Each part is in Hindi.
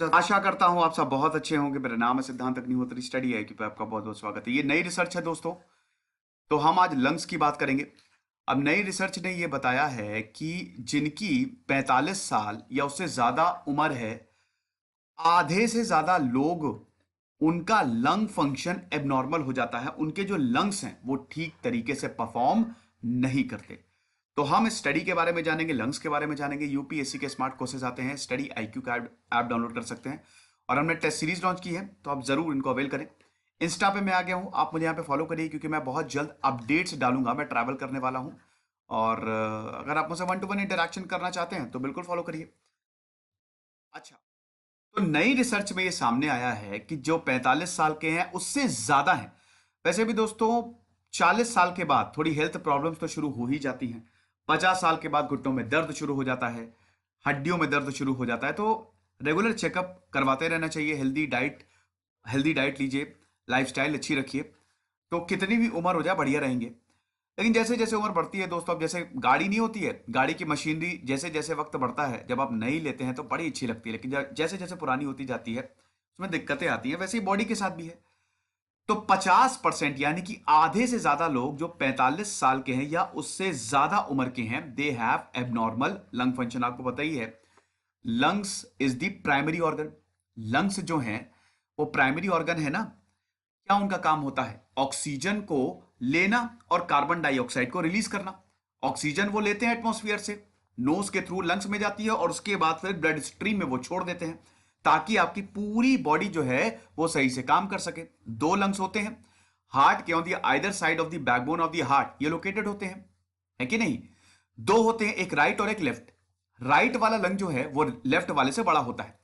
तो आशा करता हूं आप सब बहुत अच्छे होंगे। मेरा नाम है सिद्धांत अग्निहोत्री, स्टडी है कि पे आपका बहुत बहुत स्वागत है। ये नई रिसर्च है दोस्तों। तो हम आज लंग्स की बात करेंगे। अब नई रिसर्च ने ये बताया है कि जिनकी 45 साल या उससे ज्यादा उम्र है, आधे से ज्यादा लोग उनका लंग फंक्शन एबनॉर्मल हो जाता है। उनके जो लंग्स हैं वो ठीक तरीके से परफॉर्म नहीं करते। तो हम स्टडी के बारे में जानेंगे, लंग्स के बारे में जानेंगे। यूपीएससी के स्मार्ट कोर्सेज आते हैं, स्टडी आईक्यू का ऐप डाउनलोड कर सकते हैं और हमने टेस्ट सीरीज लॉन्च की है, तो आप जरूर इनको अवेल करें। इंस्टा पे मैं आ गया हूं, आप मुझे यहाँ पे फॉलो करिए क्योंकि मैं बहुत जल्द अपडेट्स डालूंगा। मैं ट्रैवल करने वाला हूं और अगर आप मुझसे 1-to-1 इंटरेक्शन करना चाहते हैं तो बिल्कुल फॉलो करिए। अच्छा, तो नई रिसर्च में ये सामने आया है कि जो 45 साल के हैं उससे ज्यादा हैं। वैसे भी दोस्तों 40 साल के बाद थोड़ी हेल्थ प्रॉब्लम्स तो शुरू हो ही जाती हैं। 50 साल के बाद घुटनों में दर्द शुरू हो जाता है, हड्डियों में दर्द शुरू हो जाता है। तो रेगुलर चेकअप करवाते रहना चाहिए। हेल्दी डाइट लीजिए, लाइफस्टाइल अच्छी रखिए, तो कितनी भी उम्र हो जाए बढ़िया रहेंगे। लेकिन जैसे जैसे उम्र बढ़ती है दोस्तों, अब जैसे गाड़ी नहीं होती है, गाड़ी की मशीनरी जैसे जैसे वक्त बढ़ता है, जब आप नई लेते हैं तो बड़ी अच्छी लगती है, लेकिन जैसे जैसे पुरानी होती जाती है उसमें दिक्कतें आती हैं। वैसे ही बॉडी के साथ भी है। तो 50% यानी कि आधे से ज्यादा लोग जो 45 साल के हैं या उससे ज्यादा उम्र के हैं, they have abnormal lung function. आपको पता ही है, lungs is the primary organ. Lungs जो हैं वो प्राइमरी ऑर्गन है ना। क्या उनका काम होता है? ऑक्सीजन को लेना और कार्बन डाइऑक्साइड को रिलीज करना। ऑक्सीजन वो लेते हैं एटमॉस्फेयर से, नोज के थ्रू लंग्स में जाती है और उसके बाद फिर ब्लड स्ट्रीम में वो छोड़ देते हैं, ताकि आपकी पूरी बॉडी जो है वो सही से काम कर सके। दो लंग्स होते हैं, हार्ट के on the either side of the backbone of the heart ये लोकेटेड होते हैं, है कि नहीं? दो होते हैं, एक राइट और एक लेफ्ट। राइट वाला लंग जो है वो लेफ्ट वाले से बड़ा होता है।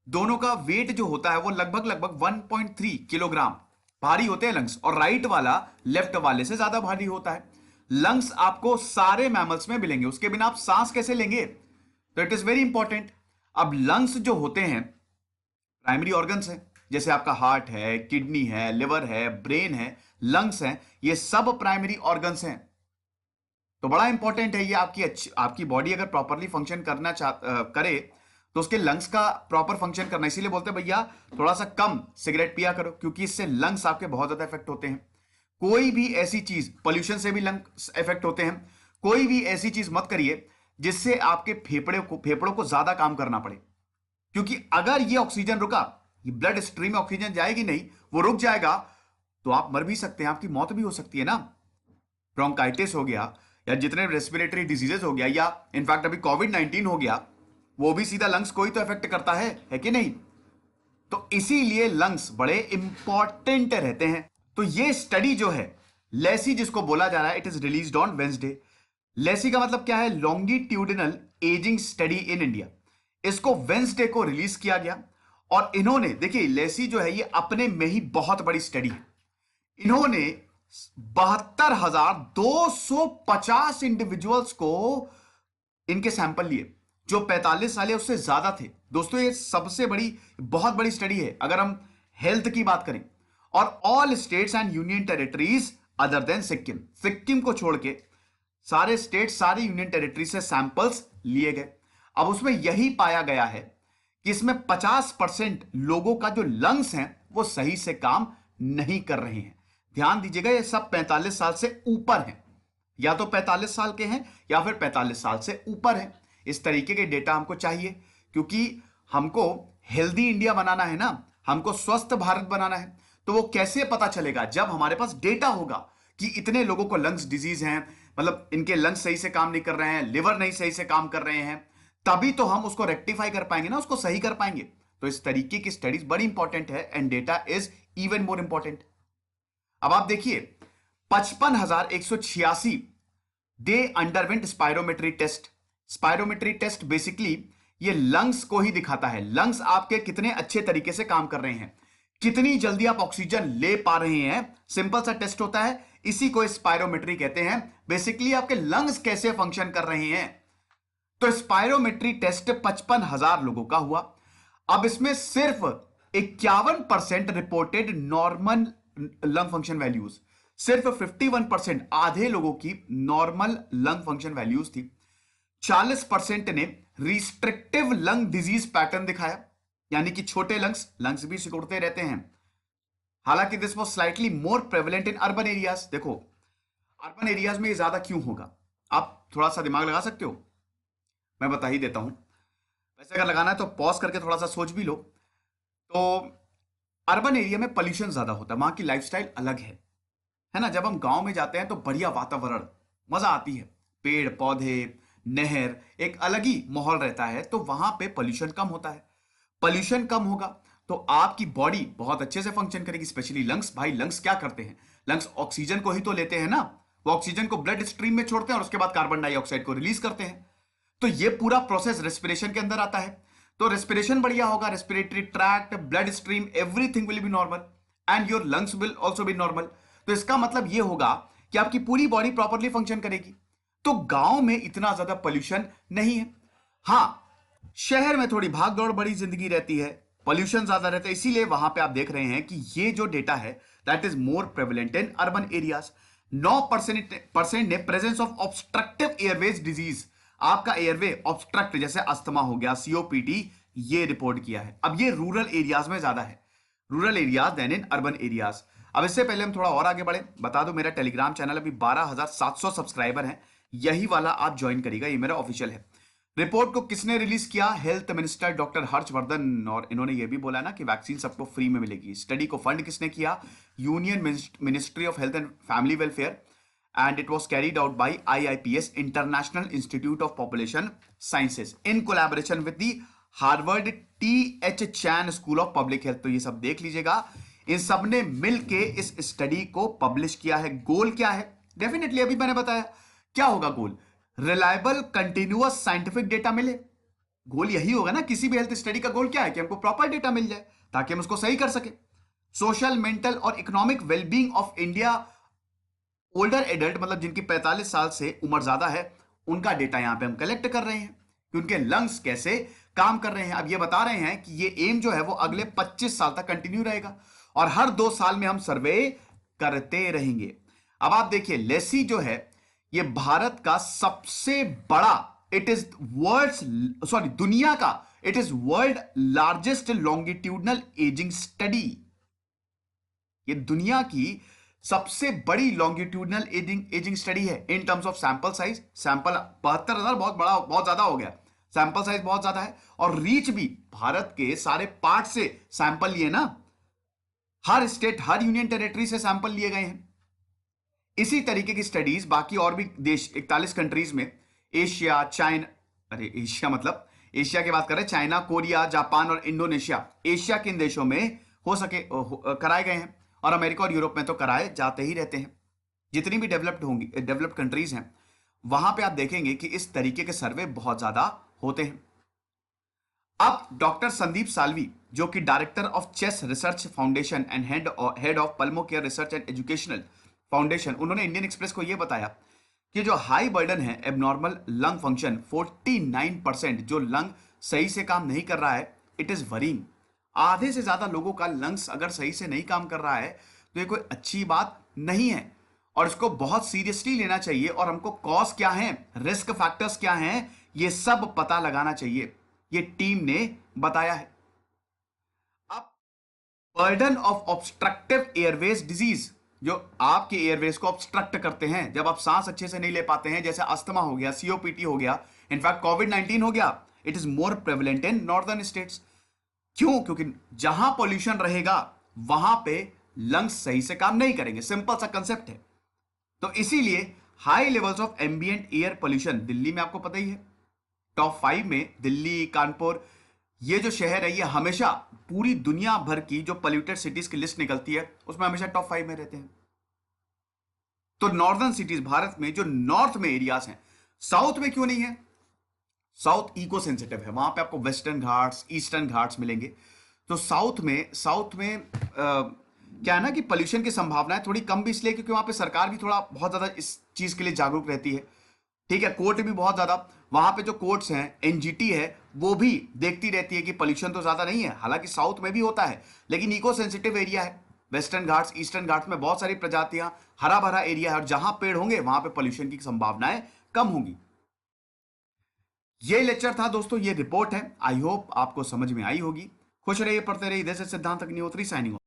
दोनों का वेट जो होता है वो लगभग लगभग 1.3 किलोग्राम भारी होते हैं लंग्स, और राइट वाला लेफ्ट वाले से ज्यादा भारी होता है। लंग्स आपको सारे मैमल्स में मिलेंगे, उसके बिना आप सांस कैसे लेंगे? तो इट इज वेरी इंपॉर्टेंट। अब लंग्स जो होते हैं प्राइमरी ऑर्गन्स हैं, जैसे आपका हार्ट है, किडनी है, लिवर है, ब्रेन है, लंग्स हैं, ये सब प्राइमरी ऑर्गन्स हैं। तो बड़ा इंपॉर्टेंट है ये। आपकी बॉडी अगर प्रॉपरली फंक्शन करे तो उसके लंग्स का प्रॉपर फंक्शन करना। इसीलिए बोलते हैं भैया थोड़ा सा कम सिगरेट पिया करो, क्योंकि इससे लंग्स आपके बहुत ज्यादा इफेक्ट होते हैं। कोई भी ऐसी चीज, पोल्यूशन से भी लंग्स इफेक्ट होते हैं। कोई भी ऐसी चीज मत करिए जिससे आपके फेफड़ों को ज्यादा काम करना पड़े, क्योंकि अगर ये ऑक्सीजन रुका, ये ब्लड स्ट्रीम में ऑक्सीजन जाएगी नहीं, वो रुक जाएगा, तो आप मर भी सकते हैं, आपकी मौत भी हो सकती है ना। ब्रोंकाइटिस हो गया या जितने रेस्पिरेटरी डिजीजेस हो गया, या इनफैक्ट अभी कोविड-19 हो गया, वो भी सीधा लंग्स को ही तो इफेक्ट करता है कि नहीं? तो इसीलिए लंग्स बड़े इंपॉर्टेंट रहते हैं। तो ये स्टडी जो है, लेसी जिसको बोला जा रहा है, it is released on Wednesday. LASI का मतलब क्या है? Longitudinal ageing study in India. इसको वेंसडे को रिलीज किया गया। और इन्होंने, देखिए लेसी जो है ये अपने में ही बहुत बड़ी स्टडी है। इन्होंने 72,250 इंडिविजुअल्स को इनके सैंपल लिए जो 45 साल या उससे ज्यादा थे। दोस्तों ये सबसे बड़ी, बहुत बड़ी स्टडी है अगर हम हेल्थ की बात करें। और all states and union territories other than Sikkim, Sikkim को छोड़ के सारे स्टेट, सारे यूनियन टेरिटरी से सैंपल्स लिए गए। अब उसमें यही पाया गया है कि इसमें 50% लोगों का जो लंग्स हैं वो सही से काम नहीं कर रहे हैं। ध्यान दीजिएगा, ये सब 45 साल से ऊपर हैं, या तो 45 साल के हैं या फिर 45 साल से ऊपर हैं। इस तरीके के डेटा हमको चाहिए, क्योंकि हमको हेल्दी इंडिया बनाना है ना, हमको स्वस्थ भारत बनाना है। तो वो कैसे पता चलेगा? जब हमारे पास डेटा होगा कि इतने लोगों को लंग्स डिजीज हैं, मतलब इनके लंग्स सही से काम नहीं कर रहे हैं, लिवर नहीं सही से काम कर रहे हैं, तभी तो हम उसको रेक्टिफाई कर पाएंगे ना, उसको सही कर पाएंगे। तो इस तरीके की स्टडीज बड़ी इंपॉर्टेंट है and data is even more important. अब आप देखिए, 55,186 they underwent spirometry test. Spirometry test basically ये लंग्स को ही दिखाता है। लंग्स आपके कितने अच्छे तरीके से काम कर रहे हैं, कितनी जल्दी आप ऑक्सीजन ले पा रहे हैं, सिंपल सा टेस्ट होता है। इसी को स्पायरोमेट्री कहते हैं। बेसिकली आपके लंग्स कैसे फंक्शन कर रहे हैं। तो स्पायरोमेट्री टेस्ट 55,000 लोगों का हुआ। अब इसमें सिर्फ 51% reported normal lung function values. सिर्फ 51%, आधे लोगों की नॉर्मल लंग फंक्शन वैल्यूज थी। 40% ने रिस्ट्रिक्टिव लंग डिजीज पैटर्न दिखाया। यानी कि छोटे लंग्स लंग्स भी सिकुड़ते रहते हैं। हालांकि this was slightly more prevalent in urban areas. देखो अर्बन एरियाज में ये ज्यादा क्यों होगा, आप थोड़ा सा दिमाग लगा सकते हो, मैं बता ही देता हूं। वैसे अगर लगाना है तो पॉज करके थोड़ा सा सोच भी लो। तो अर्बन एरिया में पोल्यूशन ज्यादा होता है, वहां की लाइफस्टाइल अलग है ना। जब हम गांव में जाते हैं तो बढ़िया वातावरण, मजा आती है, पेड़ पौधे, नहर, एक अलग ही माहौल रहता है, तो वहां पे पोल्यूशन कम होता है। पोल्यूशन कम होगा तो आपकी बॉडी बहुत अच्छे से फंक्शन करेगी, स्पेशली लंग्स। भाई लंग्स क्या करते हैं, लंग्स ऑक्सीजन को ही तो लेते हैं ना, वो ऑक्सीजन को ब्लड स्ट्रीम में छोड़ते हैं और उसके बाद कार्बन डाइऑक्साइड को रिलीज करते हैं। तो ये पूरा प्रोसेस रेस्पिरेशन के अंदर आता है। तो रेस्पिरेशन बढ़िया होगा, respiratory tract, blood stream, everything will be normal and your lungs will also be normal. तो इसका मतलब ये होगा कि आपकी पूरी बॉडी प्रॉपरली फंक्शन करेगी। तो गांव में इतना ज्यादा पोल्यूशन नहीं है। हाँ, शहर में थोड़ी भाग दौड़ बड़ी जिंदगी रहती है, पोल्यूशन ज्यादा रहता है, इसीलिए वहां पे आप देख रहे हैं कि ये जो डेटा है that is more prevalent in urban areas. 9% ने presence of obstructive Airways disease, आपका एयरवे ऑब्स्ट्रक्ट जैसे अस्थमा हो गया, सीओपीडी, ये रिपोर्ट किया है। अब ये रूरल एरियाज में ज्यादा है, rural areas than in urban areas. अब इससे पहले हम थोड़ा और आगे बढ़े, बता दो मेरा टेलीग्राम चैनल अभी 12,700 सब्सक्राइबर हैं, यही वाला आप ज्वाइन करिएगा, ये मेरा ऑफिशियल है। रिपोर्ट को किसने रिलीज किया, हेल्थ मिनिस्टर डॉक्टर हर्षवर्धन, और इन्होंने ये भी बोला ना कि वैक्सीन सबको फ्री में मिलेगी। स्टडी को फंड किसने किया, union ministry of health and family welfare, and it was carried out by IIPS, international institute of population sciences, in collaboration with the Harvard TH chain school of public health. तो ये सब देख लीजिएगा, इन सब ने मिलके इस स्टडी को पब्लिश किया है। गोल क्या है, डेफिनेटली अभी मैंने बताया क्या होगा गोल, रिलायबल कंटिन्यूअस साइंटिफिक डेटा मिले। गोल यही होगा ना, किसी भी हेल्थ स्टडी का गोल क्या है कि हमको प्रॉपर डेटा मिल जाए ताकि हम उसको सही कर सके। सोशल, मेंटल और economic wellbeing of India older adult, मतलब जिनकी 45 साल से उम्र ज्यादा है, उनका डेटा यहां पे हम कलेक्ट कर रहे हैं कि उनके लंग्स कैसे काम कर रहे हैं। अब ये बता रहे हैं कि ये एम जो है वो अगले 25 साल तक कंटिन्यू रहेगा और हर 2 साल में हम सर्वे करते रहेंगे। अब आप देखिए लेसी जो है ये भारत का सबसे बड़ा, इट इज दुनिया का, it is world largest longitudinal ageing study. ये दुनिया की सबसे बड़ी लॉन्गिट्यूडनल एजिंग स्टडी है in terms of sample size. Sample 72,000 बहुत बड़ा, बहुत ज्यादा हो गया, सैंपल साइज बहुत ज्यादा है, और रीच भी भारत के सारे पार्ट से सैंपल लिए ना, हर स्टेट हर यूनियन टेरिटरी से सैंपल लिए गए हैं। इसी तरीके की स्टडीज बाकी और भी देश 41 कंट्रीज में, एशिया, चाइना, अरे एशिया मतलब एशिया की बात कर रहे हैं, चाइना, कोरिया, जापान और इंडोनेशिया, एशिया के इन देशों में हो सके कराए गए हैं, और अमेरिका और यूरोप में तो कराए जाते ही रहते हैं। जितनी भी डेवलप्ड होंगी, डेवलप्ड कंट्रीज हैं, वहां पे आप देखेंगे कि इस तरीके के सर्वे बहुत ज्यादा होते हैं। अब डॉक्टर संदीप साल्वी, जो कि director of chest research foundation and head of pulmo care research and educational foundation, उन्होंने इंडियन एक्सप्रेस को यह बताया कि जो हाई बर्डन है एबनॉर्मल लंग फंक्शन, 49%, जो लंग सही से काम नहीं कर रहा है, इट इज वरिंग। आधे से ज्यादा लोगों का लंग्स अगर सही से नहीं काम कर रहा है तो ये कोई अच्छी बात नहीं है और इसको बहुत सीरियसली लेना चाहिए, और हमको कॉज क्या है, रिस्क फैक्टर्स क्या हैं, ये सब पता लगाना चाहिए, ये टीम ने बताया है। अब burden of obstructive Airways disease, जो आपके एयरवेज को ऑब्स्ट्रक्ट करते हैं, जब आप सांस अच्छे से नहीं ले पाते हैं, जैसे अस्थमा हो गया, सीओपीटी हो गया, इनफैक्ट कोविड-19 हो गया, it is more prevalent in northern states. क्यों, क्योंकि जहां पॉल्यूशन रहेगा वहां पे लंग्स सही से काम नहीं करेंगे, सिंपल सा कंसेप्ट है। तो इसीलिए high levels of ambient air pollution, Delhi में आपको पता ही है टॉप 5 में, दिल्ली, कानपुर, ये जो शहर है ये हमेशा पूरी दुनिया भर की जो पोल्यूटेड सिटीज की लिस्ट निकलती है उसमें हमेशा टॉप 5 में रहते हैं। तो नॉर्दर्न सिटीज, भारत में जो नॉर्थ में एरियाज हैं, साउथ में क्यों नहीं है, साउथ इको सेंसिटिव है, वहां पे आपको वेस्टर्न घाट्स, ईस्टर्न घाट्स मिलेंगे। तो साउथ में क्या है ना कि पोल्यूशन की संभावनाएं थोड़ी कम भी इसलिए क्योंकि वहां पे सरकार भी थोड़ा बहुत ज्यादा इस चीज के लिए जागरूक रहती है। ठीक है, कोर्ट भी बहुत ज्यादा, वहां पे जो कोर्ट्स हैं, एनजीटी है, वो भी देखती रहती है कि पोल्यूशन तो ज्यादा नहीं है। हालांकि साउथ में भी होता है लेकिन इको सेंसिटिव एरिया है, वेस्टर्न घाट्स, ईस्टर्न घाट्स में बहुत सारी प्रजातियां, हरा भरा एरिया है, और जहां पेड़ होंगे वहां पे पोल्यूशन की संभावनाएं कम होंगी। ये लेक्चर था दोस्तों, ये रिपोर्ट है, आई होप आपको समझ में आई होगी। खुश रहिए, पढ़ते रहिए। दिस इज सिद्धांत अग्निहोत्री साइनिंग ऑफ।